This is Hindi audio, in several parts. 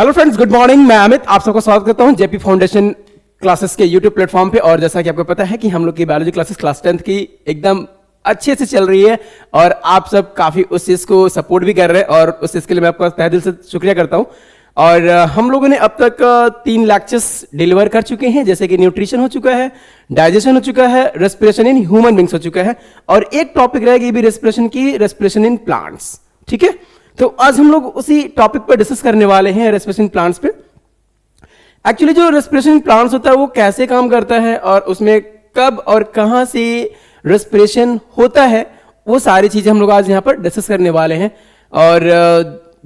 Hello friends, good morning. मैं अमित आप सबका स्वागत करता हूं जेपी फाउंडेशन क्लासेस के यूट्यूब प्लेटफॉर्म पे। और जैसा कि आपको पता है कि हम लोग की बायोलॉजी क्लासेस क्लास 10th की एकदम अच्छे से चल रही है और आप सब काफी उस चीज को सपोर्ट भी कर रहे हैं और उस चीज के लिए मैं आपका तहे दिल से शुक्रिया करता हूं। और हम लोगों ने अब तक 3 लेक्चर्स डिलीवर कर चुके हैं, जैसे कि न्यूट्रिशन हो चुका है, डाइजेशन हो चुका है, रेस्पिरेशन इन ह्यूमन बींग्स हो चुका है और एक टॉपिक रहेगी भी रेस्पिरेशन की, रेस्पिरेशन इन प्लांट्स। ठीक है, तो आज हम लोग उसी टॉपिक पर डिस्कस करने वाले हैं, रेस्पिरेशन प्लांट्स पे। एक्चुअली जो रेस्पिरेशन प्लांट्स होता है वो कैसे काम करता है और उसमें कब और कहां से रेस्पिरेशन होता है, वो सारी चीजें हम लोग आज यहां पर डिस्कस करने वाले हैं। और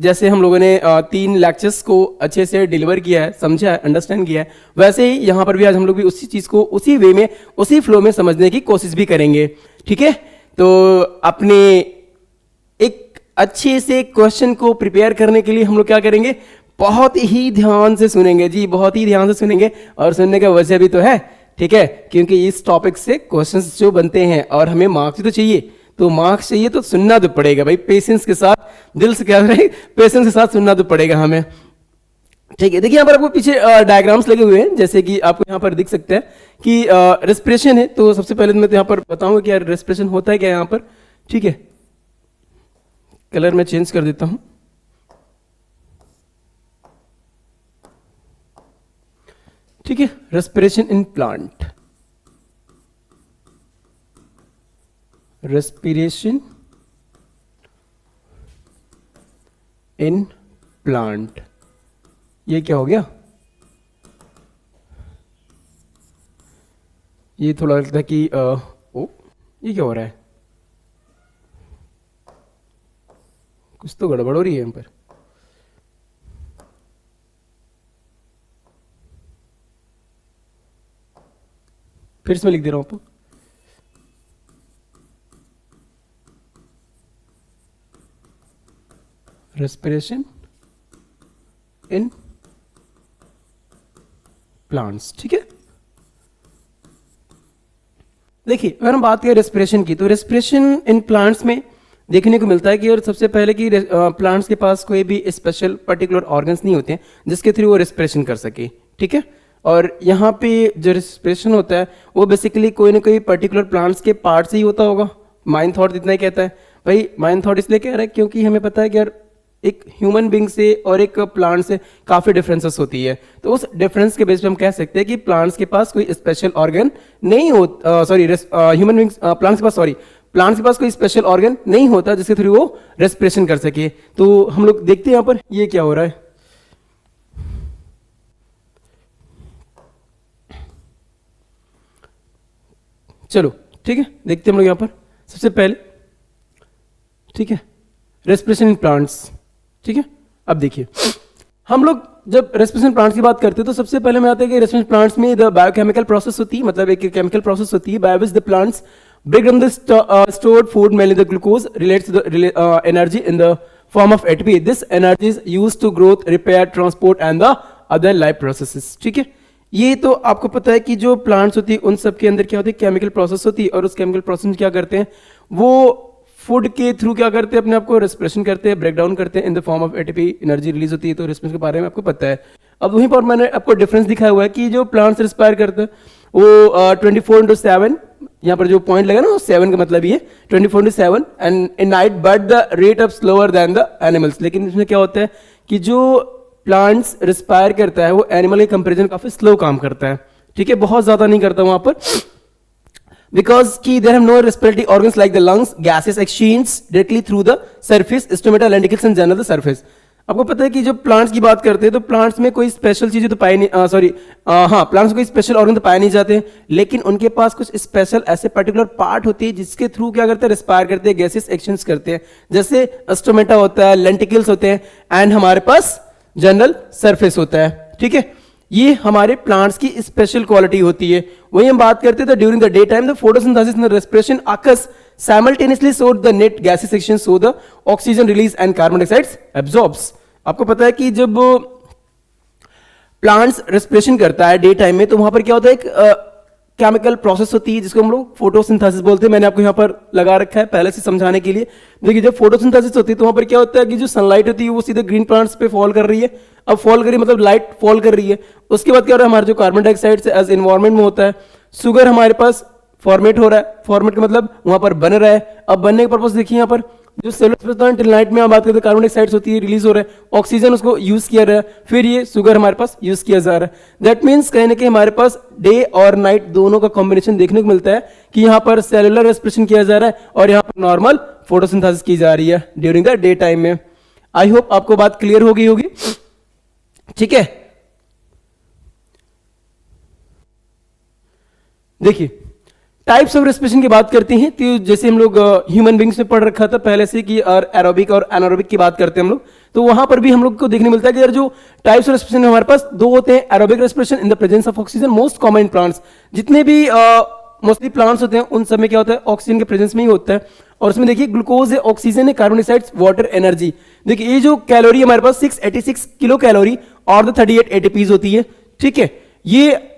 जैसे हम लोगों ने 3 लेक्चर्स को अच्छे से डिलीवर किया है, समझा है, अंडरस्टैंड किया है, वैसे ही यहां पर भी आज हम लोग भी उसी चीज को उसी वे में, उसी फ्लो में समझने की कोशिश भी करेंगे। ठीक है, तो अपने एक अच्छे से क्वेश्चन को प्रिपेयर करने के लिए हम लोग क्या करेंगे, बहुत ही ध्यान से सुनेंगे जी, बहुत ही ध्यान से सुनेंगे। और सुनने का वजह भी तो है, ठीक है, क्योंकि इस टॉपिक से क्वेश्चंस जो बनते हैं और हमें मार्क्स तो चाहिए, तो मार्क्स चाहिए तो सुनना तो पड़ेगा भाई, पेशेंस के साथ, दिल से क्या रहे, पेशेंस के साथ सुनना तो पड़ेगा हमें। ठीक है, देखिए यहाँ पर आपको पीछे डायग्राम्स लगे हुए हैं, जैसे कि आपको यहाँ पर दिख सकता है कि रेस्पिरेशन है। तो सबसे पहले मैं तो यहाँ पर बताऊंगा कि यार रेस्पिरेशन होता है क्या यहाँ पर। ठीक है, कलर मैं चेंज कर देता हूं। ठीक है, respiration in plant, respiration in plant, ये क्या हो गया, ये थोड़ा लगता है कि ओ ये क्या हो रहा है, कुछ तो गड़बड़ हो रही है यहाँ पर। फिर से मैं लिख दे रहा हूं आपको, रेस्पिरेशन इन प्लांट्स। ठीक है, देखिए अगर हम बात करें रेस्पिरेशन की, तो रेस्पिरेशन इन प्लांट्स में देखने को मिलता है कि और सबसे पहले कि प्लांट्स के पास कोई भी स्पेशल पर्टिकुलर ऑर्गन्स नहीं होते हैं जिसके थ्रू वो रेस्पिरेशन कर सके। ठीक है, और यहाँ पे जो रेस्पिरेशन होता है वो बेसिकली कोई ना कोई पर्टिकुलर प्लांट्स के पार्ट से ही होता होगा। माइंड थॉट इतना ही कहता है भाई, माइंड थॉट इसलिए कह रहा है क्योंकि हमें पता है कि यार एक ह्यूमन बींग से और एक प्लांट से काफी डिफरेंसेस होती है। तो उस डिफरेंस के बेस पे हम कह सकते हैं कि प्लांट्स के पास कोई स्पेशल ऑर्गन नहीं होता, सॉरी ह्यूमन बींग्स, प्लांट्स के पास, सॉरी प्लांट्स के पास कोई स्पेशल ऑर्गन नहीं होता जिसके थ्रू वो रेस्पिरेशन कर सके। तो हम लोग देखते हैं यहां पर ये क्या हो रहा है। चलो ठीक है, देखते हैं हम लोग यहां पर सबसे पहले। ठीक है, रेस्पिरेशन इन प्लांट्स। ठीक है, अब देखिए हम लोग जब रेस्पिरेशन प्लांट्स की बात करते हैं तो सबसे पहले में आता है कि रेस्पिरेशन प्लांट्स में द बायोकेमिकल प्रोसेस होती है, मतलब एक केमिकल प्रोसेस होती है by which the plants break down the stored food, mainly the glucose, relates to the energy in the form of ATP. This energy is used to growth, repair, transport and the other life processes. ठीक है, ये तो आपको पता है कि जो प्लांट्स होती है उन सब के अंदर क्या होती है, केमिकल प्रोसेस होती है और उस केमिकल प्रोसेस में क्या करते हैं, वो फूड के थ्रू क्या करते हैं, अपने आप को रेस्पिरेशन करते हैं, ब्रेक डाउन करते हैं, in the form of ATP, energy release होती है। तो रेस्पिरेशन के बारे में आपको पता है। अब वहीं पर मैंने आपको डिफरेंस दिखाया हुआ है कि जो प्लांट्स रिस्पायर करते हैं वो 24/7, यहाँ पर जो पॉइंट लगा ना 7 का मतलब ये 24/7 and in night, but the rate of slower then the animals. लेकिन इसमें क्या होता है कि जो प्लांट्स रिस्पायर करता है वो एनिमल के कंपेरिजन काफी स्लो काम करता है। ठीक है, बहुत ज्यादा नहीं करता वहां पर, बिकॉज की there have no respiratory organs like the lungs, gases exchange directly through the surface, stomata, lenticels and general the surface. आपको पता है कि जब प्लांट्स की बात करते हैं तो प्लांट्स में कोई स्पेशल चीजें तो पाई नहीं, सॉरी हाँ, प्लांट्स में कोई स्पेशल ऑर्गन तो पाए नहीं जाते, लेकिन उनके पास कुछ स्पेशल ऐसे पर्टिकुलर पार्ट होती है जिसके थ्रू क्या करते हैं, रिस्पायर करते हैं, गैसेस एक्सचेंज करते हैं। जैसे स्टोमेटा होता है, लेंटिकल्स होते हैं एंड हमारे पास जनरल सरफेस होता है। ठीक है, ये हमारे प्लांट्स की स्पेशल क्वालिटी होती है। वही हम बात करते हैं तो during the day time the photosynthesis and respiration occurs simultaneously so the net gases section so the oxygen release and carbon dioxide absorbs। आपको पता है कि जब प्लांट्स रेस्पिरेशन करता है डे टाइम में तो वहां पर क्या होता है, एक केमिकल प्रोसेस होती है जिसको हम लोग फोटोसिंथेसिस बोलते हैं। मैंने आपको यहाँ पर लगा रखा है पहले से समझाने के लिए। देखिए जब फोटोसिंथेसिस होती है तो वहाँ पर क्या होता है कि जो सनलाइट होती है वो सीधे ग्रीन प्लांट्स पे फॉल कर रही है। अब फॉल कर रही है मतलब लाइट फॉल कर रही है। उसके बाद क्या हो रहा है, हमारा जो कार्बन डाइऑक्साइड से एज एनवायरमेंट में होता है, शुगर हमारे पास फॉर्मेट हो रहा है। फॉर्मेट का मतलब वहां पर बन रहा है। अब बनने का पर्पस देखिए यहाँ पर जो सेलुलोज टिल में हम बात करते हैं कार्बन डाइऑक्साइड होती है, रिलीज हो रहा है, ऑक्सीजन उसको यूज किया रहा है, फिर ये शुगर हमारे पास यूज किया जा रहा है। दैट मीन्स कहीं ना कहीं हमारे पास डे और नाइट दोनों का कॉम्बिनेशन देखने को मिलता है कि यहाँ पर सेलुलर रेस्पिरेशन किया जा रहा है और यहाँ पर नॉर्मल फोटोसिंथेसिस की जा रही है ड्यूरिंग द डे टाइम में। आई होप आपको बात क्लियर हो गई होगी। ठीक है, देखिए टाइप्स ऑफ रेस्पिरेशन की बात करते हैं तो जैसे हम लोग ह्यूमन बींग्स में पढ़ रखा था पहले से कि एरोबिक और एनारोबिक की बात करते हैं हम लोग, तो वहां पर भी हम लोग को देखने मिलता है कि यार जो टाइप्स ऑफ रेस्पिरेशन हमारे पास दो होते हैं। Aerobic respiration in the presence of oxygen, most common in plants. जितने भी मोस्टली प्लांट्स होते हैं उन सब में क्या होता है, ऑक्सीजन के प्रेजेंस में ही होता है। और उसमें देखिए ग्लूकोज है, ऑक्सीजन है, कार्बन डाइऑक्साइड, वाटर, एनर्जी। देखिए ये जो कैलोरी हमारे पास 686 किलो कैलोरी और द 38 एटीपीज होती है। ठीक है, ये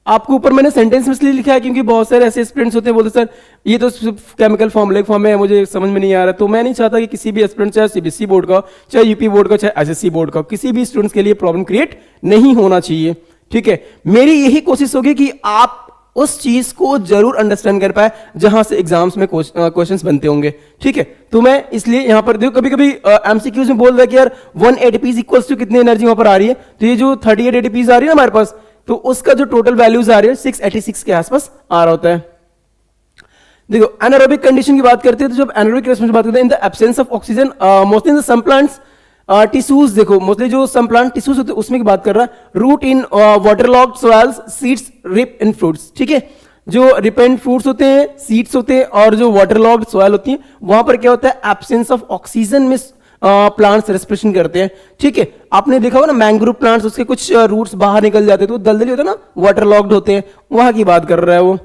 आपको ऊपर मैंने सेंटेंस में इसलिए लिखा है क्योंकि बहुत सारे ऐसे स्टूडेंट्स होते हैं बोलते सर ये तो केमिकल फॉर्मूले फॉर्म है, मुझे समझ में नहीं आ रहा। तो मैं नहीं चाहता कि किसी भी एस्पिरेंट, चाहे सीबीएसई बोर्ड का, चाहे यूपी बोर्ड का, चाहे एसएससी बोर्ड का, किसी भी स्टूडेंट्स के लिए प्रॉब्लम क्रिएट नहीं होना चाहिए। ठीक है, मेरी यही कोशिश होगी कि आप उस चीज को जरूर अंडरस्टैंड कर पाए जहां से एग्जाम्स में क्वेश्चंस बनते होंगे। ठीक है, तो मैं इसलिए यहां पर देखो कभी कभी एमसीक्यूज में बोल रहा है कि यार 1 एटीपीज इक्वल्स टू कितनी एनर्जी वहां पर आ रही है, तो ये जो 38 एटीपीज आ रही है ना हमारे पास, तो उसका जो टोटल वैल्यूज आ रही है 686 के आसपास आ रहा होता है। देखो एनारोबिक कंडीशन की बात करते हैं तो जब एनारोबिक रेस्पिरेशन की बात करते हैं in the absence of oxygen mostly in the some plants tissues, देखो मोस्टली जो सम प्लांट टिश्यूज होते हैं उसमें की बात कर रहा है। रूट इन वाटरलॉग्ड सॉइल्स, सीड्स, रिप इन फ्रूट्स। ठीक है, जो रिप एंड फ्रूट्स होते हैं, सीड्स होते हैं और जो वाटरलॉग्ड सॉइल होती है वहां पर क्या होता है, एब्सेंस ऑफ ऑक्सीजन में प्लांट्स रेस्पिरेशन करते हैं। ठीक है, आपने देखा होगा ना मैंग्रोव प्लांट्स, उसके कुछ रूट्स बाहर निकल जाते हैं तो दलदली होते हैं ना, वाटरलॉग्ड होते हैं, वहां की बात कर रहा है वो।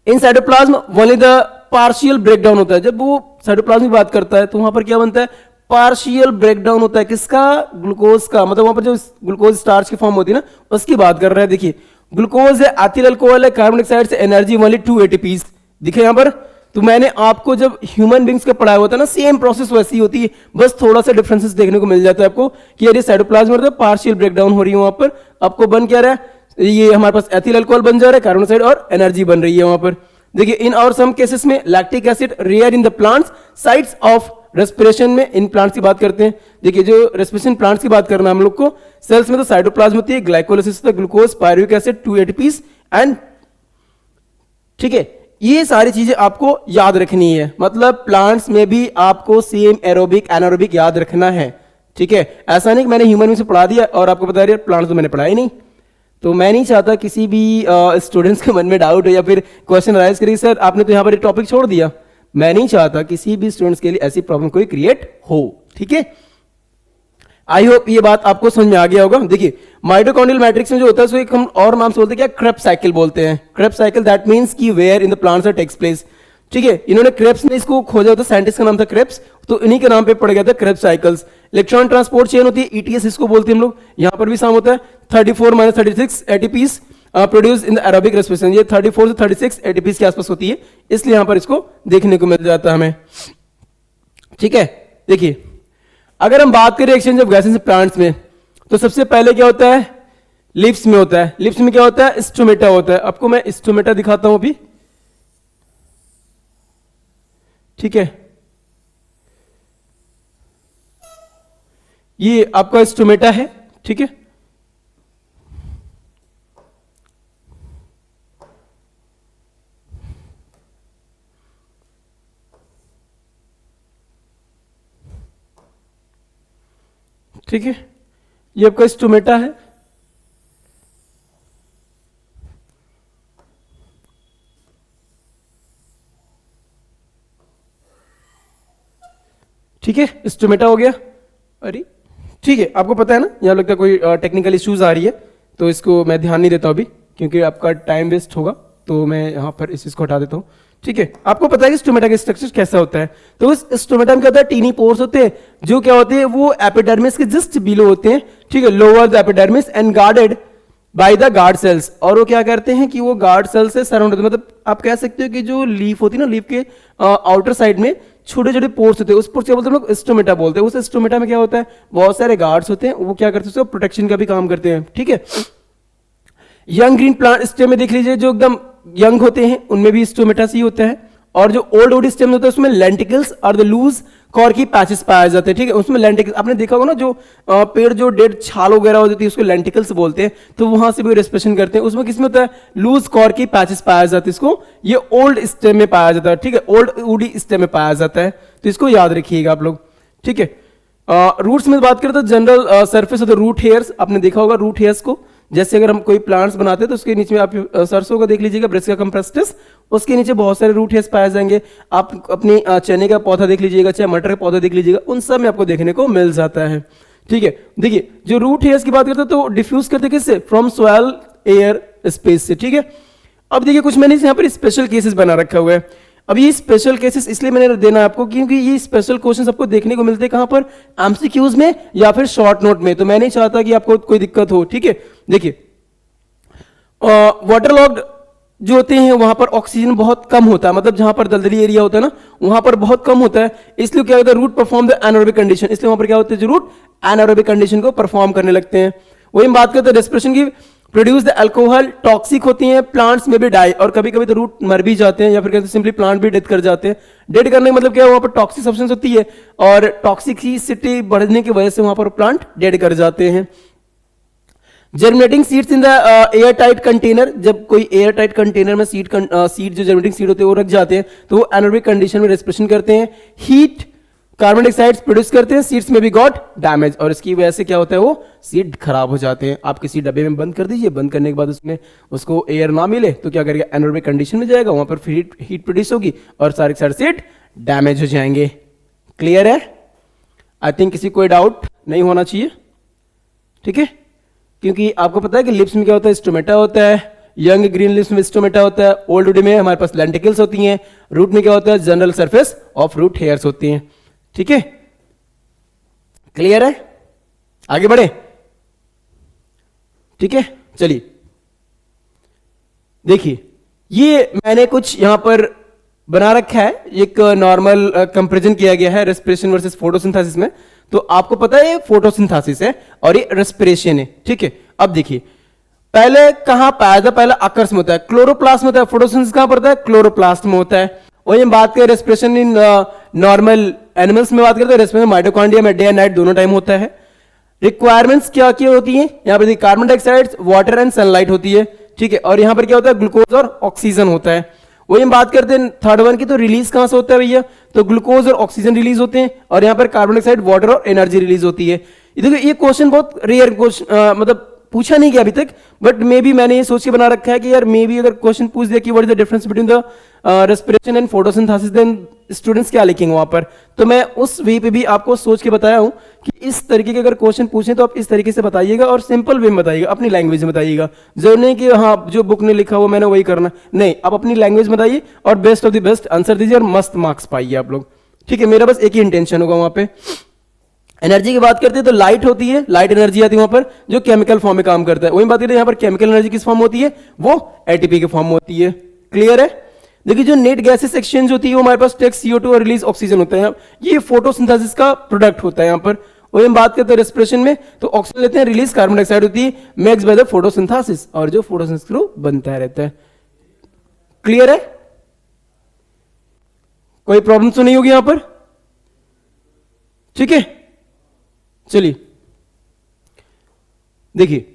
In cytoplasm only the partial breakdown होता है। जब वो साइटोप्लाज्म की बात करता है तो वहां पर क्या बनता है, पार्शियल ब्रेकडाउन होता है। किसका, ग्लूकोज का। मतलब वहां पर जो ग्लूकोज स्टार्च की फॉर्म होती है ना उसकी बात कर रहा है। देखिए ग्लूकोज है, एथिल अल्कोहल है, कार्बन डाइऑक्साइड से एनर्जी ओनली 2 एटीपीज दिखे यहां पर। तो मैंने आपको जब ह्यूमन बींग्स का पढ़ाया होता है ना, सेम प्रोसेस वैसी होती है, बस थोड़ा सा डिफरेंसेस देखने को मिल जाता है आपको कि यार ये साइटोप्लाज्म में पार्शियल ब्रेकडाउन हो रही है, वहां पर आपको बन क्या रहा है, ये हमारे पास एथिल अल्कोहल बन जा रहा है, कार्बन डाइऑक्साइड और एनर्जी बन रही है वहां पर। देखिए इन और सम केसेस में lactic acid rare in the plants, sites of respiration में इन प्लांट्स की बात करते हैं। देखिए जो रेस्पिरेशन प्लांट्स की बात करना हम लोग को, सेल्स में तो साइटोप्लाज्म होती है, ग्लाइकोलाइसिस होता है, glucose, pyruvic acid, 2 ATPs and. ठीक है, ये सारी चीजें आपको याद रखनी है। मतलब प्लांट्स में भी आपको सेम एरोबिक एनारोबिक याद रखना है। ठीक है, ऐसा नहीं कि मैंने ह्यूमन में से पढ़ा दिया और आपको बता दिया प्लांट्स तो मैंने पढ़ा ही नहीं। तो मैं नहीं चाहता किसी भी स्टूडेंट्स के मन में डाउट हो या फिर क्वेश्चन राइज करिए सर आपने तो यहाँ पर टॉपिक छोड़ दिया। मैं नहीं चाहता किसी भी स्टूडेंट्स के लिए ऐसी प्रॉब्लम कोई क्रिएट हो। ठीक है, आई होप ये बात आपको समझ में आ गया होगा। देखिए माइटोकॉन्ड्रियल मैट्रिक्स में जो होता है उसको एक हम और नाम से बोलते हैं क्या, क्रेब्स साइकिल बोलते हैं। क्रेब्स साइकिल दैट मींस कि where in the plants are takes place. ठीक है, इन्होंने क्रेब्स ने इसको खोजा होता, साइंटिस्ट का नाम था क्रेब्स, तो इन्हीं के नाम पे पड़ गया था Krebs cycles. Electron transport chain होती है, ईटीएस इसको बोलते हैं हम लोग। यहां पर भी साम होता है 34 - 36 ATPs produce in the aerobic respiration. ये 34 से 36 एटीपीज के आसपास होती है, इसलिए यहां पर इसको देखने को मिल जाता है हमें। ठीक है, देखिए अगर हम बात करें एक्सचेंज ऑफ गैसेस प्लांट्स में तो सबसे पहले क्या होता है, लिप्स में होता है। लिप्स में क्या होता है, स्टोमेटा होता है। आपको मैं स्टोमेटा दिखाता हूं अभी। ठीक है, ये आपका स्टोमेटा है। ठीक है, ठीक है, ये आपका स्टोमेटा है। ठीक है, स्टोमेटा हो गया। अरे ठीक है, आपको पता है ना यहाँ लगता है कोई टेक्निकल इश्यूज आ रही है तो इसको मैं ध्यान नहीं देता अभी क्योंकि आपका टाइम वेस्ट होगा, तो मैं यहाँ पर इस चीज को हटा देता हूँ। ठीक है, आपको पता है कि स्टोमेटा का स्ट्रक्चर कैसा होता है। तो उस स्टोमेटा में क्या होता है, टीनी पोर्स होते हैं जो क्या होते हैं, वो एपिडर्मिस के जस्ट बिलो होते हैं। ठीक है, lower the epidermis and guarded by the guard cells, और वो क्या करते हैं कि वो गार्ड सेल से सराउंड होते हैं। मतलब आप कह सकते हो कि जो लीफ होती है ना, लीफ के आउटर साइड में छोटे छोटे पोर्स होते हैं, उस पोर्स क्या बोलते हैं हम लोग, स्टोमेटा बोलते हैं। उस स्टोमेटा में क्या होता है, बहुत सारे गार्ड्स होते हैं, वो क्या करते हैं, उसको प्रोटेक्शन का भी काम करते हैं। ठीक है, यंग ग्रीन प्लांट स्टेम में देख लीजिए, जो एकदम यंग होते हैं उनमें भी स्टोमेटा ही होता है, और जो ओल्ड वुड स्टेम होता है उसमें लेंटिकल्स और द लूज कॉर्की पैचेस पाए जाते हैं। ठीक है, उसमें लेंटिकल्स आपने देखा होगा ना, जो पेड़ जो डेड छाल वगैरह हो जाती है उसको लेंटिकल्स बोलते हैं, तो वहां से भी रेस्पिरेशन करते हैं। उसमें किसमें होता है, लूज कॉर्की पैचेस पाया जाता है, इसको ये ओल्ड स्टेम में पाया जाता है। ठीक है, ओल्ड वुडी स्टेम में पाया जाता है, तो इसको याद रखिएगा आप लोग। ठीक है, रूट्स में बात करें तो general surface of the root hairs, आपने देखा होगा रूट हेयर्स को, जैसे अगर हम कोई प्लांट्स बनाते हैं तो उसके नीचे में आप सरसों का देख लीजिएगा, ब्रेसिका कंप्रेस्टिस, उसके नीचे बहुत सारे रूट हेयर्स पाए जाएंगे। आप अपनी चने का पौधा देख लीजिएगा, चाहे मटर का पौधा देख लीजिएगा, उन सब में आपको देखने को मिल जाता है। ठीक है, देखिए जो रूट हेयर्स की बात करते हैं तो डिफ्यूज करते हैं किससे, फ्रॉम सॉइल एयर स्पेस से। ठीक है, अब देखिए कुछ मैंने यहाँ पर स्पेशल केसेस बना रखा हुआ है। अब ये स्पेशल केसेस इसलिए मैंने देना आपको क्योंकि ये स्पेशल क्वेश्चन आपको देखने को मिलते हैं कहां पर, एमसीक्यूज में या फिर शॉर्ट नोट में, तो मैं नहीं चाहता कि आपको कोई दिक्कत हो। ठीक है, देखिए वाटर लॉक्ड जो होते हैं वहां पर ऑक्सीजन बहुत कम होता है, मतलब जहां पर दलदली एरिया होता है ना वहां पर बहुत कम होता है, इसलिए क्या होता है, root perform the anaerobic condition, इसलिए वहां पर क्या होता है, जो रूट एनारोबिक कंडीशन को परफॉर्म करने लगते हैं। वही हम बात करते हैं रेस्पिरेशन की, प्रोड्यूस द अल्कोहल, टॉक्सिक होती हैं, प्लांट्स में भी डाई, और कभी कभी तो रूट मर भी जाते हैं या फिर कहते हैं सिंपली प्लांट भी डेथ कर जाते हैं। डेड करने का मतलब क्या है, वहां पर टॉक्सिक सब्सटेंस होती है और टॉक्सिसिटी बढ़ने की वजह से वहां पर प्लांट डेड कर जाते हैं। Germinating seeds in the air tight container, जब कोई एयर टाइट कंटेनर में सीड जो जर्मिनेटिंग सीड होते हैं वो रख जाते हैं तो वो एनारोबिक कंडीशन में रेस्पिरेशन करते हैं, हीट कार्बन डाइऑक्साइड प्रोड्यूस करते हैं, सीड्स में भी गॉट डैमेज, और इसकी वजह से क्या होता है, वो सीड खराब हो जाते हैं। आप किसी डब्बे में बंद कर दीजिए, बंद करने के बाद उसमें उसको एयर ना मिले तो क्या करेगा, एनारोबिक कंडीशन में जाएगा, वहां पर फिर हीट प्रोड्यूस होगी और सारे सारे सीड डैमेज हो जाएंगे। क्लियर है? आई थिंक किसी कोई डाउट नहीं होना चाहिए। ठीक है, क्योंकि आपको पता है कि लिप्स में क्या होता है, स्टोमेटा होता है, यंग ग्रीन लिप्स में स्टोमेटा होता है, ओल्ड वुड में हमारे पास लेंटिकल्स होती हैं, रूट में क्या होता है, general surface of root hairs होती हैं। ठीक है, क्लियर है? आगे बढ़े। ठीक है, चलिए देखिए ये मैंने कुछ यहां पर बना रखा है, एक नॉर्मल कंपैरिजन किया गया है रेस्पिरेशन वर्सेस फोटोसिंथेसिस में। तो आपको पता है ये फोटोसिंथेसिस है और ये रेस्पिरेशन है। ठीक है, अब देखिए पहले कहां पाया जाता है, पहले आकर्ष में होता है, क्लोरोप्लास्ट में होता है। फोटोसिंथेसिस कहां पड़ता है, क्लोरोप्लास्ट में होता है। वही हम बात करें रेस्पिरेशन इन नॉर्मल एनिमल्स में बात करते हैं, रेस्पिरेशन माइटोकॉन्ड्रिया में डे एंड नाइट दोनों टाइम होता है। रिक्वायरमेंट्स क्या क्या होती है, यहां पर carbon dioxide, water and sunlight होती है। ठीक है, और यहां पर क्या होता है, ग्लूकोज और ऑक्सीजन होता है। वही हम बात करते हैं थर्ड वन की, तो रिलीज कहां से होता है भैया, तो ग्लूकोज और ऑक्सीजन रिलीज होते हैं, और यहां पर कार्बन डाइऑक्साइड, वाटर और एनर्जी रिलीज होती है। देखो ये क्वेश्चन बहुत रेयर क्वेश्चन, मतलब पूछा नहीं गया अभी तक, बट मे बी मैंने ये सोच के बना रखा है कि यार मे बी अगर क्वेश्चन पूछ दिया कि what is the difference between the respiration and photosynthesis, then students क्या लिखेंगे वहां पर। तो मैं उस वे पे भी आपको सोच के बताया हूं कि इस तरीके के अगर क्वेश्चन पूछें तो आप इस तरीके से बताइएगा और सिंपल वे में बताइएगा, अपनी लैंग्वेज में बताइएगा। जरूर नहीं कि हाँ जो बुक ने लिखा हुआ मैंने वही करना, नहीं, आप अपनी लैंग्वेज में बताइए और best of the best answer दीजिए और मस्त मार्क्स पाइए आप लोग। ठीक है, मेरा बस एक ही इंटेंशन होगा वहां पे। एनर्जी की बात करते हैं तो लाइट होती है, लाइट एनर्जी आती है वहां पर जो केमिकल फॉर्म में काम करता है। वही बात करते हैं यहाँ पर केमिकल एनर्जी किस फॉर्म होती है, वो एटीपी के फॉर्म में होती है। क्लियर है? देखिए जो नेट गैसेस एक्सचेंज होती है वो हमारे पास टेक्स CO2 और रिलीज ऑक्सीजन होता है, ये फोटोसिंथेसिस का प्रोडक्ट होता है यहाँ पर। वही हम बात करते हैं रेस्पिरेशन में तो ऑक्सीजन लेते हैं, रिलीज कार्बन डाइऑक्साइड होती है, मेक्स बाय द फोटोसिंथेसिस, और जो फोटोसिंथेसिस थ्रू बनता रहता है। क्लियर है? कोई प्रॉब्लम तो नहीं होगी यहां पर? ठीक है, चलिए देखिए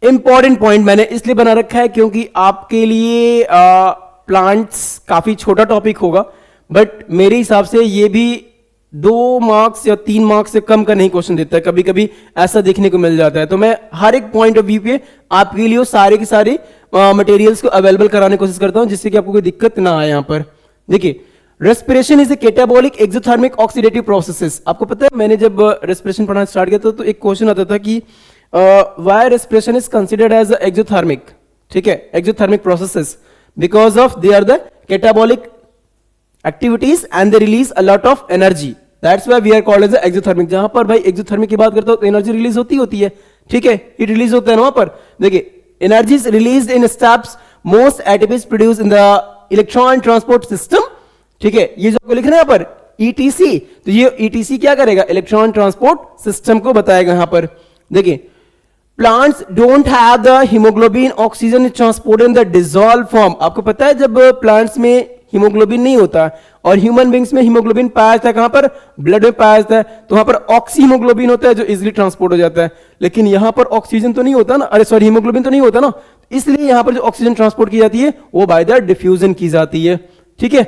इंपॉर्टेंट पॉइंट मैंने इसलिए बना रखा है क्योंकि आपके लिए प्लांट्स काफी छोटा टॉपिक होगा, बट मेरे हिसाब से ये भी 2 मार्क्स या 3 मार्क्स से कम का नहीं क्वेश्चन देता है, कभी कभी ऐसा देखने को मिल जाता है। तो मैं हर एक पॉइंट ऑफ व्यू पे आपके लिए सारे के सारे मटेरियल्स को अवेलेबल कराने की कोशिश करता हूं जिससे कि आपको कोई दिक्कत ना आए। यहां पर देखिए respiration is a catabolic exothermic oxidative processes. आपको पता है मैंने जब रेस्पिरेशन पढ़ना स्टार्ट किया तो एक क्वेश्चन आता था कि why respiration is considered as exothermic. ठीक है, exothermic processes because of they are the catabolic activities and they release a lot of energy, that's why we are called as exothermic. जहां पर भाई एक्सोथर्मिक की बात करता हूं तो एनर्जी रिलीज होती है। ठीक है, हीट रिलीज होता है ना वहां पर। देखिए energy is released in steps, most ATP is produce in the electron transport system. ठीक है, ये जो आपको लिखना है यहाँ पर ईटीसी, तो ये ईटीसी क्या करेगा, इलेक्ट्रॉन ट्रांसपोर्ट सिस्टम को बताएगा यहां पर। देखिए plants don't have the haemoglobin, oxygen is transported in the dissolve form. आपको पता है जब प्लांट्स में हीमोग्लोबिन नहीं होता और ह्यूमन बींग्स में हीमोग्लोबिन पाया जाता है कहां पर, ब्लड में पाया जाता है, तो वहां पर ऑक्सी हीमोग्लोबिन होता है जो इजीली ट्रांसपोर्ट हो जाता है। लेकिन यहां पर ऑक्सीजन तो नहीं होता ना, अरे सॉरी हीमोग्लोबिन तो नहीं होता ना, इसलिए यहां पर जो ऑक्सीजन ट्रांसपोर्ट की जाती है वो बाय द डिफ्यूजन की जाती है। ठीक है,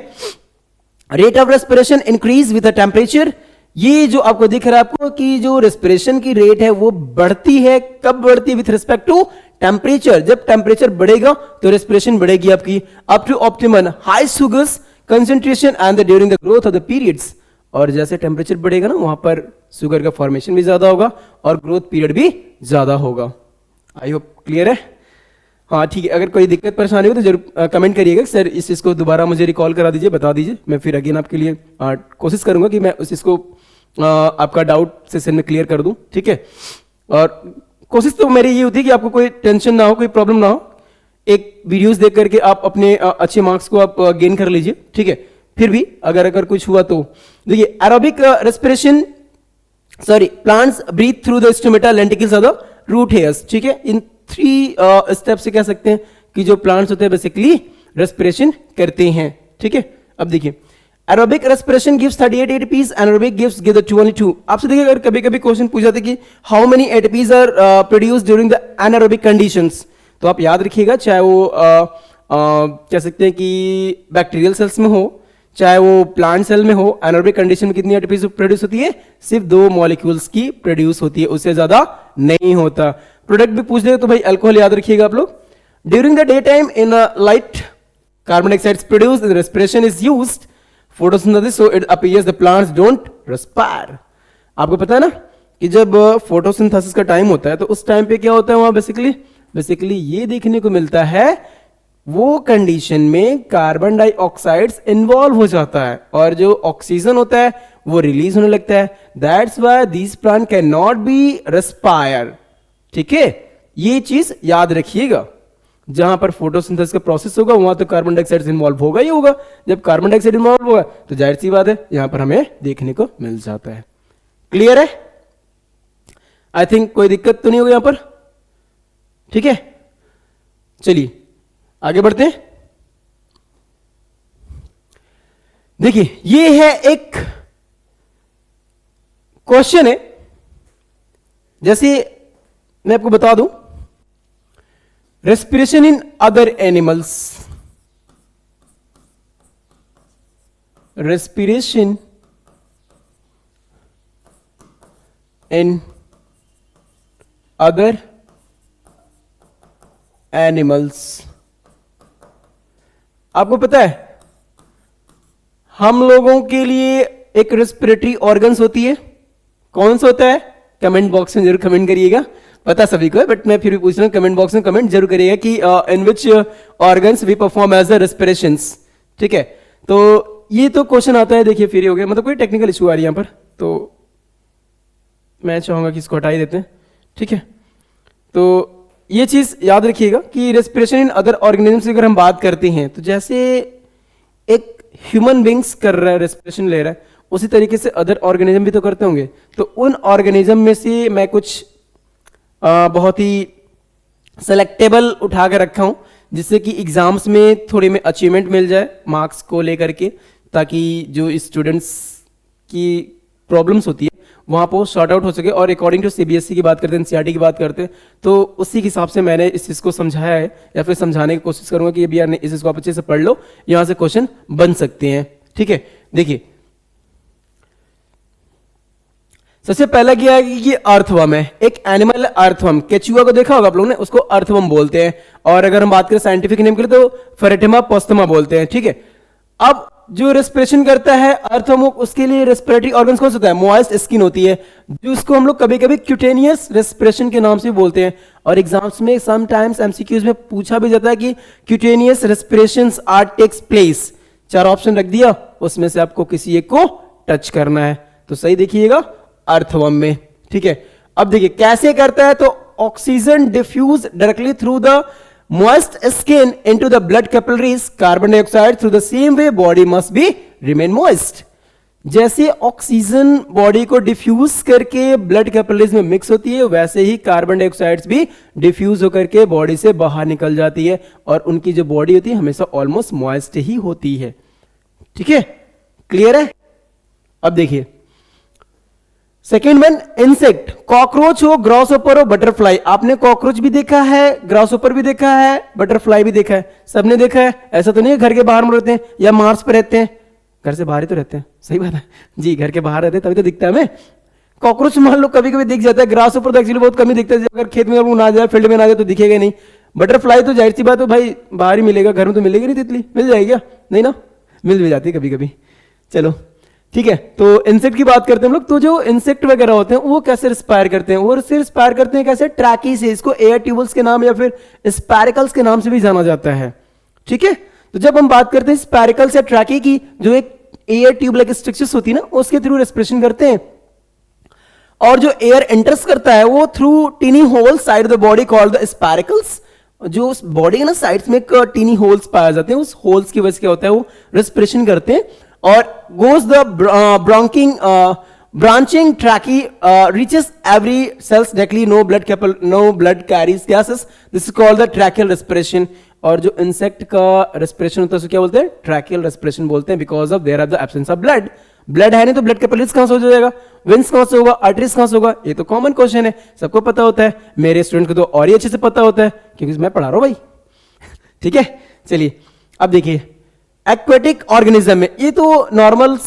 rate of respiration increase with the temperature. ये जो आपको दिख रहा है आपको कि जो रेस्पिरेशन की रेट है वो बढ़ती है, कब बढ़ती है, विथ रिस्पेक्ट टू टेम्परेचर। जब टेम्परेचर बढ़ेगा तो रेस्पिरेशन बढ़ेगी आपकी, up to optimum high sugars concentration and during the growth of the periods. और जैसे टेम्परेचर बढ़ेगा ना वहां पर शुगर का फॉर्मेशन भी ज्यादा होगा और ग्रोथ पीरियड भी ज्यादा होगा। आई होप क्लियर है। हाँ ठीक है, अगर कोई दिक्कत परेशानी हो तो जरूर कमेंट करिएगा सर, इस चीज़ को दोबारा मुझे रिकॉल करा दीजिए, बता दीजिए, मैं फिर अगेन आपके लिए कोशिश करूंगा कि मैं उस चीज़ को आपका डाउट सेशन में क्लियर कर दूं। ठीक है, और कोशिश तो मेरी ये होती है कि आपको कोई टेंशन ना हो, कोई प्रॉब्लम ना हो, एक वीडियोस देख करके आप अपने अच्छे मार्क्स को आप गेन कर लीजिए। ठीक है, फिर भी अगर कुछ हुआ तो देखिए aerobic respiration, sorry plants breathe through the stomata lenticels of the root hairs. ठीक है, इन 3 स्टेप से कह सकते हैं कि जो प्लांट्स होते हैं बेसिकली रेस्पिरेशन करते हैं। ठीक है, अब देखिए aerobic respiration gives 38 ATPs, anaerobic gives give the 22। आपसे देखिए अगर कभी कभी क्वेश्चन पूछा था कि how many ATPs are produced during the anaerobic conditions, तो आप याद रखिएगा चाहे वो कह सकते हैं कि बैक्टीरियल सेल्स में हो चाहे वो प्लांट सेल में हो, एनारोबिक कंडीशन में कितनी एटीपी प्रोड्यूस होती है, सिर्फ 2 मॉलिक्यूल्स की प्रोड्यूस होती है, उससे ज्यादा नहीं होता। प्रोडक्ट भी पूछ दे तो भाई अल्कोहल याद रखिएगा आप लोग। During the day time in light carbon dioxide produce, respiration is used, photosynthesis, so it appears the plants don't respire. आपको पता है ना कि जब फोटोसिंथेसिस का टाइम होता है तो उस टाइम पे क्या होता है वहां बेसिकली ये देखने को मिलता है, वो कंडीशन में कार्बन डाइऑक्साइड्स इन्वॉल्व हो जाता है और जो ऑक्सीजन होता है वो रिलीज होने लगता है। That's why this plant can not be respire. ठीक है, ये चीज याद रखिएगा, जहां पर फोटोसिंथेसिस का प्रोसेस होगा वहां तो कार्बन डाइऑक्साइड इन्वॉल्व होगा ही होगा। जब कार्बन डाइऑक्साइड इन्वॉल्व होगा तो जाहिर सी बात है यहां पर हमें देखने को मिल जाता है। क्लियर है? आई थिंक कोई दिक्कत तो नहीं होगी यहां पर। ठीक है, चलिए आगे बढ़ते हैं। देखिए ये है एक क्वेश्चन है, जैसे मैं आपको बता दूं, respiration in other animals, respiration in other animals. आपको पता है हम लोगों के लिए एक रेस्पिरेटरी ऑर्गन्स होती है, कौन सा होता है? कमेंट बॉक्स में जरूर कमेंट करिएगा, पता सभी को है बट मैं फिर भी पूछ रहा हूं, कमेंट बॉक्स में कमेंट जरूर करिएगा कि in which organs we perform as a respirations. ठीक है, तो ये तो क्वेश्चन आता है, देखिए फिर हो गया, मतलब कोई टेक्निकल इशू आ रही है यहां पर, तो मैं चाहूंगा कि इसको हटा ही देते हैं। ठीक है, तो ये चीज याद रखिएगा कि रेस्पिरेशन इन अदर ऑर्गेनिज्म से अगर हम बात करते हैं तो जैसे एक ह्यूमन बींग्स कर रहा है, रेस्पिरेशन ले रहा है, उसी तरीके से अदर ऑर्गेनिज्म भी तो करते होंगे। तो उन ऑर्गेनिज्म में से मैं कुछ बहुत ही सेलेक्टेबल उठा कर रखा हूं जिससे कि एग्जाम्स में थोड़ी में अचीवमेंट मिल जाए मार्क्स को लेकर के, ताकि जो स्टूडेंट्स की प्रॉब्लम्स होती है वहां पर शॉर्ट आउट हो सके। और अकॉर्डिंग टू सीबीएसई की बात करते हैं, एनसीईआरटी की बात करते हैं, तो उसी के हिसाब से मैंने इस चीज को समझाया है या फिर समझाने की कोशिश करूंगा कि भैया इस चीज को आप अच्छे से पढ़ लो, यहां से क्वेश्चन बन सकते हैं। ठीक है, देखिए सबसे पहला क्या है कि अर्थवर्म है, एक एनिमल अर्थवर्म। केचुआ को देखा होगा आप लोगों ने, उसको अर्थवर्म बोलते हैं, और अगर हम बात करें साइंटिफिक नेम के लिए तो फेरेटिमा पोस्टमा बोलते हैं। ठीक है, अब जो रेस्पिरेशन करता है अर्थवर्म, उसके लिए रेस्पिरेटरी ऑर्गन्स कौन सा होता है? मॉइस्ट स्किन होती है, जो उसको हम लोग कभी कभी क्यूटेनियस रेस्पिरेशन के नाम से बोलते हैं। और एग्जाम्स में समटाइम्स एमसीक्यूज में पूछा भी जाता है कि cutaneous respirations are takes place. 4 option रख दिया, उसमें से आपको किसी एक को टच करना है, तो सही देखिएगा अर्थवर्म में। ठीक है, अब देखिए कैसे करता है, तो oxygen diffuse directly through the moist skin into the blood capillaries, carbon dioxide through the same way body must be remain moist. जैसे ऑक्सीजन बॉडी को डिफ्यूज करके ब्लड कैपिलरीज में मिक्स होती है, वैसे ही कार्बन डाइऑक्साइड्स भी डिफ्यूज होकर के बॉडी से बाहर निकल जाती है और उनकी जो बॉडी होती है हमेशा ऑलमोस्ट मॉइस्ट ही होती है. ठीक है, क्लियर है? अब देखिए सेकेंड वन, इंसेक्ट, कॉकरोच हो, ग्रासहोपर हो, बटरफ्लाई. आपने कॉकरोच भी देखा है, ग्रासहोपर भी देखा है, बटरफ्लाई भी देखा है, सबने देखा है. ऐसा तो नहीं है घर के बाहर में रहते हैं या मार्स पे रहते हैं, घर से बाहर ही तो रहते हैं. सही बात है जी, घर के बाहर रहते हैं तभी तो दिखता है हमें. कॉकरोच मान लो कभी कभी दिख जाता है, ग्रासहोपर तो एक्चुअली बहुत कम ही दिखता है. अगर खेत में ना जाए, फील्ड में ना जाए तो दिखेगा नहीं. बटरफ्लाई तो जाहिर सी बात है भाई बाहर ही मिलेगा, घर में तो मिलेगी नहीं. तितली मिल जाएगी क्या? नहीं ना, मिल भी जाती है कभी कभी. चलो ठीक है, तो इंसेक्ट की बात करते हैं हम लोग. तो जो इंसेक्ट वगैरह होते हैं वो कैसे रिस्पायर करते हैं? वो रिस्पायर करते हैं कैसे? ट्रैकी से. इसको एयर ट्यूबल्स के नाम या फिर स्पैरिकल्स के नाम से भी जाना जाता है. ठीक है, तो जब हम बात करते हैं स्पैरिकल्स या ट्रैकी की, जो एक एयर ट्यूब लाइक स्ट्रक्चर्स होती है ना, उसके थ्रू रेस्पिरेशन करते हैं. और जो एयर एंटर्स करता है वो through tiny hole side of the body called the spiracles. जो उस बॉडी के ना साइड्स में टीनी होल्स पाए जाते हैं, उस होल्स की वजह से क्या होता है, वो रेस्पिरेशन करते हैं. और goes the branching trachea reaches every cells directly, no blood carries gases. This is called the tracheal respiration. और जो इंसेक्ट का रेस्पिरेशन होता है उसको क्या बोलते हैं? ट्रैकियल रेस्पिरेशन बोलते हैं, because of there are the absence of blood. Blood है नहीं तो ब्लड कैपिलरीज कहां से हो जाएगा, वेंस कहां से होगा, आर्टरीज कहां से होगा? ये तो कॉमन क्वेश्चन है, सबको पता होता है. मेरे स्टूडेंट को तो और ही अच्छे से पता होता है क्योंकि मैं पढ़ा रहा हूं भाई. ठीक है, चलिए अब देखिए एक्वेटिक ऑर्गेनिज्म में. ये तो नॉर्मल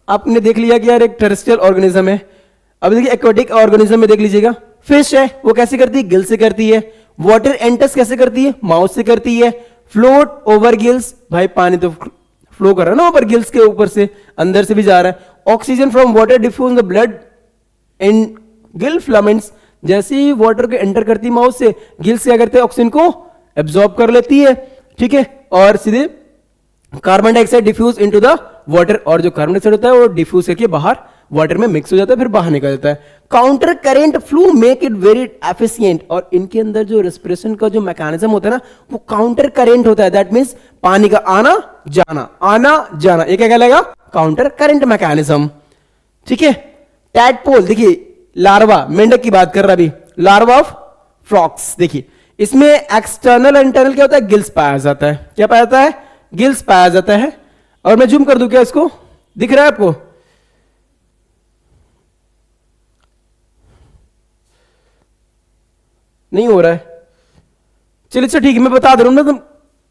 आपने देख लिया कि यार एक टेरेस्ट्रियल ऑर्गेनिज्म है. अब देखिए एक्वेटिक ऑर्गेनिज्म में देख लीजिएगा, फिश है वो कैसे करती है? गिल से करती है. वाटर एंटर्स कैसे करती है? माउथ से करती है. फ्लोट ओवर गिल्स, भाई पानी तो फ्लो कर रहा है ना ऊपर गिल्स के ऊपर से, अंदर से भी जा रहा है. Oxygen from water diffuse the blood in gill filaments. जैसे ही वाटर को एंटर करती है माउथ से, गिल्स क्या करते हैं? ऑक्सीजन को एब्जॉर्ब कर लेती है. ठीक है, और सीधे carbon dioxide diffuse into the water. और जो कार्बन डाइऑक्साइड होता है वो डिफ्यूज करके बाहर वाटर में मिक्स हो जाता है, फिर बाहर निकल जाता है. Counter current flow make it very efficient. और इनके अंदर जो रेस्पिरेशन का जो मैकेनिज्म होता है ना, वो काउंटर करेंट होता है. दैट मींस पानी का आना जाना, ये क्या कहलाएगा? Counter current mechanism. ठीक है, टैडपोल देखिए, लार्वा, मेंढक की बात कर रहा अभी, लार्वा ऑफ फ्रॉक्स. देखिए इसमें एक्सटर्नल इंटरनल क्या होता है? गिल्स पाया जाता है. क्या पाया जाता है? गिल्स पाया जाता है. और मैं जूम कर दूं क्या इसको? दिख रहा है आपको? नहीं हो रहा है? चलिए अच्छा ठीक है, मैं बता दे रहा हूं ना, तो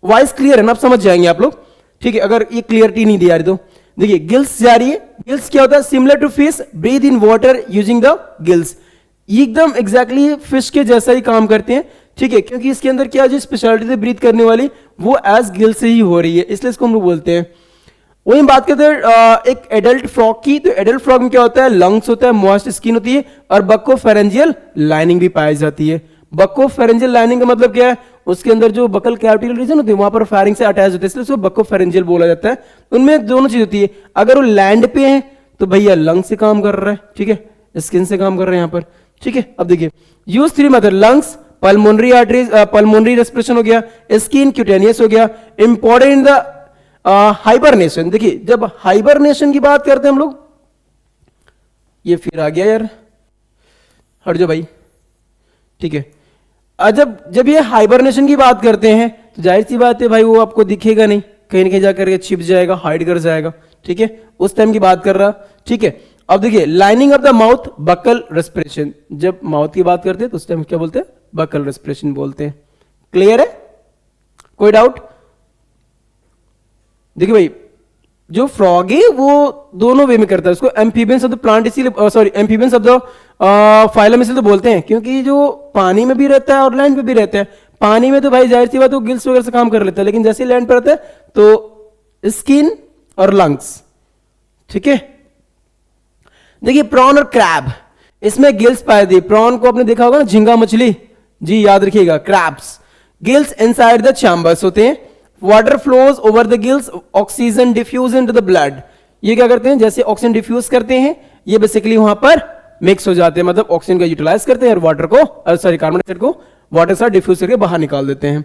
वॉइस क्लियर है ना, आप समझ जाएंगे आप लोग. ठीक है, अगर ये क्लियरिटी नहीं दी जा रही तो देखिए गिल्स जा रही है. गिल्स क्या होता है? Similar to fish breathe in water using the gills. एकदम एग्जैक्टली फिश के जैसा ही काम करते हैं. ठीक है, क्योंकि इसके अंदर क्या जो स्पेशलिटी से ब्रीथ करने वाली वो एज गिल से ही हो रही है, इसलिए इसको हम लोग बोलते हैं. वही बात करते हैं एक एडल्ट फ्रॉग की. तो एडल्ट फ्रॉग में क्या होता है? लंग्स होता है, मॉइस्ट स्किन होती है और बक्कोफेरेंजियल लाइनिंग भी पाई जाती है. बक्कोफेरेंजियल लाइनिंग का मतलब क्या है? उसके अंदर जो बकल कैविटी रीजन होती है वहां पर फेरिंग से अटैच होते हैं, इसलिए उसको बक्कोफेरेंजियल बोला जाता है. उनमें दोनों चीज होती है. अगर वो लैंड पे है तो भैया लंग से काम कर रहा है. ठीक है, स्किन से काम कर रहे हैं यहाँ पर. ठीक है, अब देखिए use 3 method, lungs, pulmonary arteries, pulmonary respiration हो गया, स्किन, क्यूटेनियस हो गया. Important in the hibernation. देखिए जब हाइबरनेशन की बात करते हैं हम लोग, ये फिर आ गया यार, हट जाओ भाई. ठीक है, जब ये हाइबरनेशन की बात करते हैं तो जाहिर सी बात है भाई वो आपको दिखेगा नहीं, कहीं ना कहीं जाकर के छिप जाएगा, हाइड कर जाएगा. ठीक है, उस टाइम की बात कर रहा. ठीक है, अब देखिए lining of the mouth, buccal respiration. जब माउथ की बात करते हैं तो उस टाइम क्या बोलते हैं? बकल रेस्पिरेशन बोलते हैं. क्लियर है? कोई डाउट? देखिए भाई जो फ्रॉग है वो दोनों वे में करता है. उसको एम्फीबियंस ऑफ द प्लांट इसीलिए sorry amphibians of the phylum इसलिए तो बोलते हैं क्योंकि जो पानी में भी रहता है और लैंड पे भी रहता है. पानी में तो भाई जाहिर सी बात वो गिल्स वगैरह से काम कर लेता है, लेकिन जैसे लैंड पर रहता है तो स्किन और लंग्स. ठीक है, देखिए प्रॉन और क्रैब, इसमें गिल्स पाए थे. प्रॉन को आपने देखा होगा ना, झींगा मछली, जी याद रखिएगा. Crabs, gills inside the chambers होते हैं. Water flows over the gills, oxygen diffuse into the blood. ये क्या करते हैं? जैसे ऑक्सीजन डिफ्यूज करते हैं, ये बेसिकली वहां पर मिक्स हो जाते हैं, मतलब ऑक्सीजन का यूटिलाइज करते हैं और वाटर को, सॉरी कार्बन डाइऑक्साइड को वाटर के साथ डिफ्यूज करके बाहर निकाल देते हैं।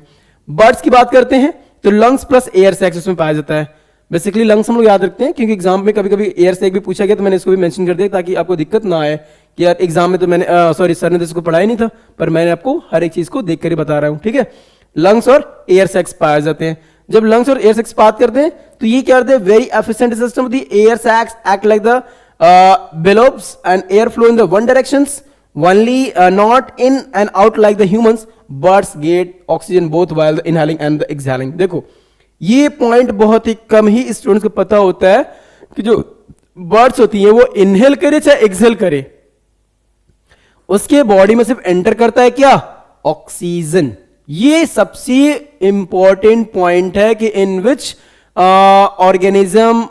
बर्ड्स की बात करते हैं तो लंग्स प्लस एयर सैक्स उसमें पाया जाता है। बेसिकली लंग्स हम लोग याद रखते हैं क्योंकि एग्जाम में कभी कभी एयर सैक भी पूछा गया, तो मैंने इसको भी मेंशन कर दिया ताकि आपको दिक्कत ना आए कि यार एग्जाम में तो मैंने सॉरी सर ने तो इसको पढ़ाया नहीं था, पर मैंने आपको हर एक चीज को देख कर ही बता रहा हूं, ठीक है। लंग्स और एयर सैक्स पाए जाते हैं। जब लंग्स और एयर सैक्स बात करते हैं तो ये क्या करते हैं, very efficient system of the air sacs act like the bilobes and air flow in the one directions only, not in and out like the humans. Birds get oxygen both while the inhaling and the exhaling. देखो ये पॉइंट बहुत ही कम ही स्टूडेंट्स को पता होता है कि जो बर्ड्स होती हैं वो इनहेल करे चाहे एक्सहेल करे, उसके बॉडी में सिर्फ एंटर करता है क्या, ऑक्सीजन। ये सबसे इंपॉर्टेंट पॉइंट है कि in which organism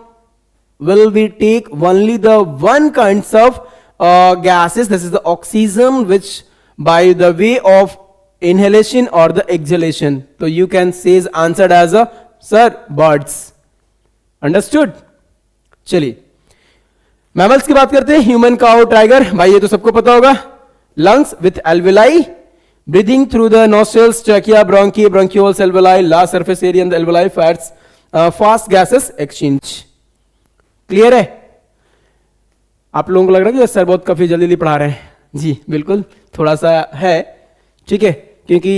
will we take only the one kinds of gases, this is the oxygen, which by the way of inhalation or the exhalation. So you can say is answered as a sir birds. Understood? चलिए मैमल्स की बात करते हैं। ह्यूमन, काउ, टाइगर, भाई ये तो सबको पता होगा। Lungs with alveoli, breathing through the nostrils, trachea, bronchi, bronchioles, alveoli, large surface area and alveoli, fats, fast gases exchange. Clear है? आप लोगों को लग रहा है कि सर बहुत काफी जल्दी पढ़ा रहे हैं? जी बिल्कुल, थोड़ा सा है, ठीक है, क्योंकि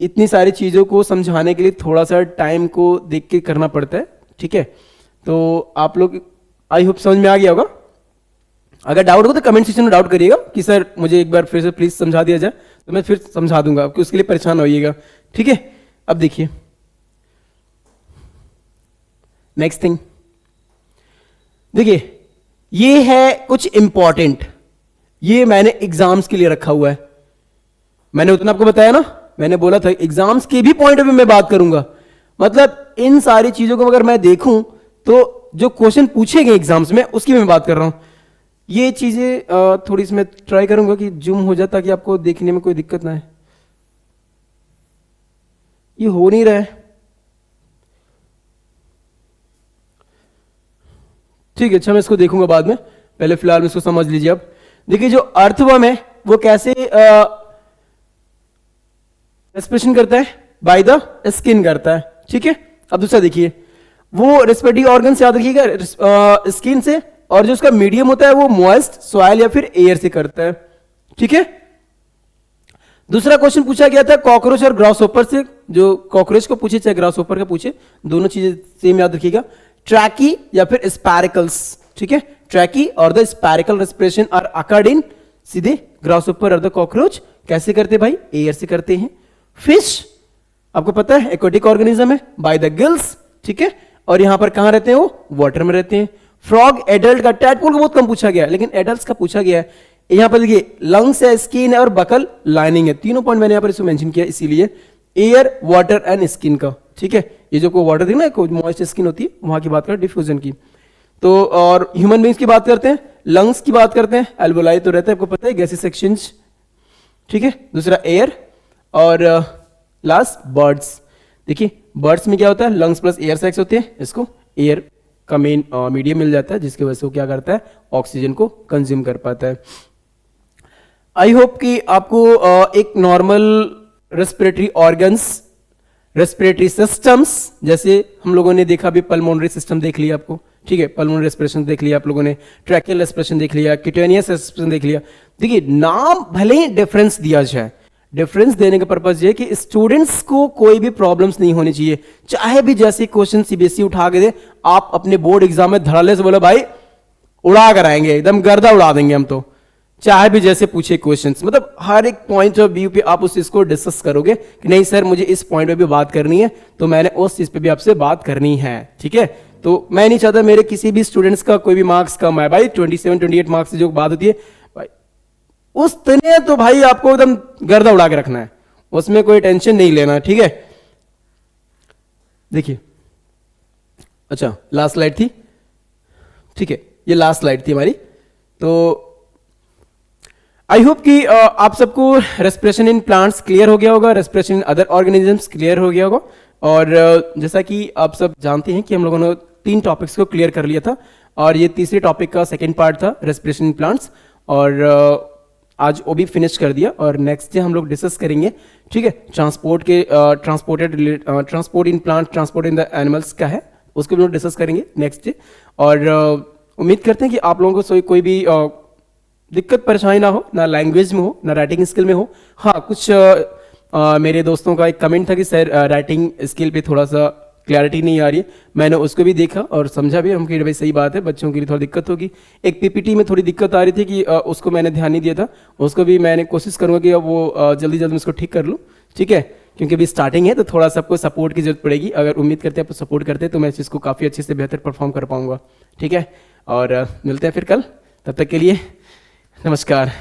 इतनी सारी चीजों को समझाने के लिए थोड़ा सा टाइम को देख के करना पड़ता है, ठीक है। तो आप लोग आई होप समझ में आ गया होगा। अगर डाउट हो तो कमेंट सेक्शन में डाउट करिएगा कि सर मुझे एक बार फिर से प्लीज समझा दिया जाए, तो मैं फिर समझा दूंगा आपको, उसके लिए परेशान होइएगा, ठीक है। अब देखिए नेक्स्ट थिंग, देखिए ये है कुछ इंपॉर्टेंट, ये मैंने एग्जाम्स के लिए रखा हुआ है। मैंने उतना आपको बताया ना, मैंने बोला था एग्जाम्स के भी पॉइंट ऑफ व्यू में बात करूंगा। मतलब इन सारी चीजों को अगर मैं देखूं तो जो क्वेश्चन पूछे गए एग्जाम्स में उसकी मैं बात कर रहा हूं। ये चीजें थोड़ी सी मैं ट्राई करूंगा कि जूम हो जाए ताकि आपको देखने में कोई दिक्कत ना आए। ये हो नहीं रहा है, ठीक है, अच्छा मैं इसको देखूंगा बाद में, पहले फिलहाल में इसको समझ लीजिए। अब देखिए जो अर्थवर्म है वो कैसे रेस्पिरेशन करता है, बाय द स्किन करता है, ठीक है। अब दूसरा देखिए, वो रेस्पिरेटरी ऑर्गन से याद रखिएगा स्किन से, और जो उसका मीडियम होता है वो मॉइस्ट सॉइल या फिर एयर से करता है, ठीक है। दूसरा क्वेश्चन पूछा गया था कॉकरोच और ग्रासहोपर से, जो कॉकरोच को पूछे चाहे ग्रासहोपर का पूछे, दोनों चीजें सेम याद रखिएगा, ट्रैकी या फिर स्पैरिकल्स, ठीक है। ट्रैकी और the spiracle respiration are occurred in सीधे ग्रासहोपर और द कॉकरोच कैसे करते हैं भाई, एयर से करते हैं। फिश आपको पता है एक्वाटिक ऑर्गेनिज्म है, बाय द गिल्स, ठीक है, और यहां पर कहां रहते हैं वो, वाटर में रहते हैं। फ्रॉग एडल्ट का, टैडपोल को बहुत कम पूछा गया है लेकिन एडल्ट्स का पूछा गया है। यहां पर देखिए लंग्स है, स्किन है और बकल लाइनिंग है, तीनों पॉइंट मैंने यहां पर इसको मेंशन किया इसीलिए, एयर, वाटर एंड स्किन का, ठीक है। ये जो को वाटर थी ना, मॉइस्ट स्किन होती है, वहां की बात करें डिफ्यूजन की। तो और ह्यूमन बींग्स की बात करते हैं, लंग्स की बात करते हैं, एल्वोलाई तो रहता है आपको पता है, गैसेस एक्सचेंज, ठीक है। दूसरा एयर, और लास्ट बर्ड्स। देखिए बर्ड्स में क्या होता है, लंग्स प्लस एयर सैक्स होते हैं, इसको एयर का मेन मीडियम मिल जाता है जिसकी वजह से वो क्या करता है, ऑक्सीजन को कंज्यूम कर पाता है। आई होप कि आपको एक normal respiratory organs, respiratory systems, जैसे हम लोगों ने देखा अभी पल्मोनरी सिस्टम देख लिया आपको, ठीक है, पल्मोनरी रेस्पिरेशन देख लिया आप लोगों ने, ट्रैकियल रेस्पिरेशन देख लिया, क्यूटेनियस रेस्पिरेशन देख लिया। देखिए नाम भले ही डिफरेंस दिया जाए, डिफरेंस देने का पर्पज ये कि स्टूडेंट्स को कोई भी प्रॉब्लम्स नहीं होनी चाहिए, चाहे भी जैसे क्वेश्चन सीबीएसई उठा के दे, आप अपने बोर्ड एग्जाम में धड़ल्ले से बोलो भाई उड़ा कर आएंगे, एकदम गर्दा उड़ा देंगे हम तो, चाहे भी जैसे पूछे क्वेश्चंस, मतलब हर एक पॉइंट ऑफ व्यू पे आप उस चीज को डिस्कस करोगे कि नहीं सर मुझे इस पॉइंट पे भी बात करनी है, तो मैंने उस चीज पे भी आपसे बात करनी है, ठीक है। तो मैं नहीं चाहता मेरे किसी भी स्टूडेंट्स का कोई भी मार्क्स कम है भाई, 27-28 मार्क्स से जो बात होती है भाई उस तने तो भाई आपको एकदम गर्दा उड़ा के रखना है, उसमें कोई टेंशन नहीं लेना, ठीक है। देखिए अच्छा लास्ट स्लाइड थी, ठीक है, ये लास्ट स्लाइड थी हमारी। तो आई होप कि आप सबको रेस्पिरेशन इन प्लांट्स क्लियर हो गया होगा, respiration in other organisms clear हो गया होगा, और जैसा कि आप सब जानते हैं कि हम लोगों ने 3 टॉपिक्स को क्लियर कर लिया था, और ये तीसरे टॉपिक का सेकंड पार्ट था रेस्पिरेशन इन प्लांट्स, और आज वो भी फिनिश कर दिया और नेक्स्ट डे हम लोग डिस्कस करेंगे, ठीक है, ट्रांसपोर्ट के transport in plant, transport in the animals क्या है उसको भी हम डिस्कस करेंगे नेक्स्ट डे। और उम्मीद करते हैं कि आप लोगों को कोई भी दिक्कत परेशानी ना हो, ना लैंग्वेज में हो, ना राइटिंग स्किल में हो। हाँ, कुछ मेरे दोस्तों का एक कमेंट था कि सर राइटिंग स्किल पे थोड़ा सा क्लैरिटी नहीं आ रही है। मैंने उसको भी देखा और समझा भी हम कि भाई सही बात है, बच्चों के लिए थोड़ी दिक्कत होगी। एक पीपीटी में थोड़ी दिक्कत आ रही थी कि उसको मैंने ध्यान नहीं दिया था, उसको भी मैंने कोशिश करूँगा कि अब वो जल्दी जल्दी उसको ठीक कर लूँ, ठीक है, क्योंकि अभी स्टार्टिंग है तो थोड़ा सबको सपोर्ट की जरूरत पड़ेगी। अगर उम्मीद करते हैं आप सपोर्ट करते हैं तो मैं इस चीज़ को काफ़ी अच्छे से बेहतर परफॉर्म कर पाऊँगा, ठीक है। और मिलते हैं फिर कल, तब तक के लिए नमस्कार।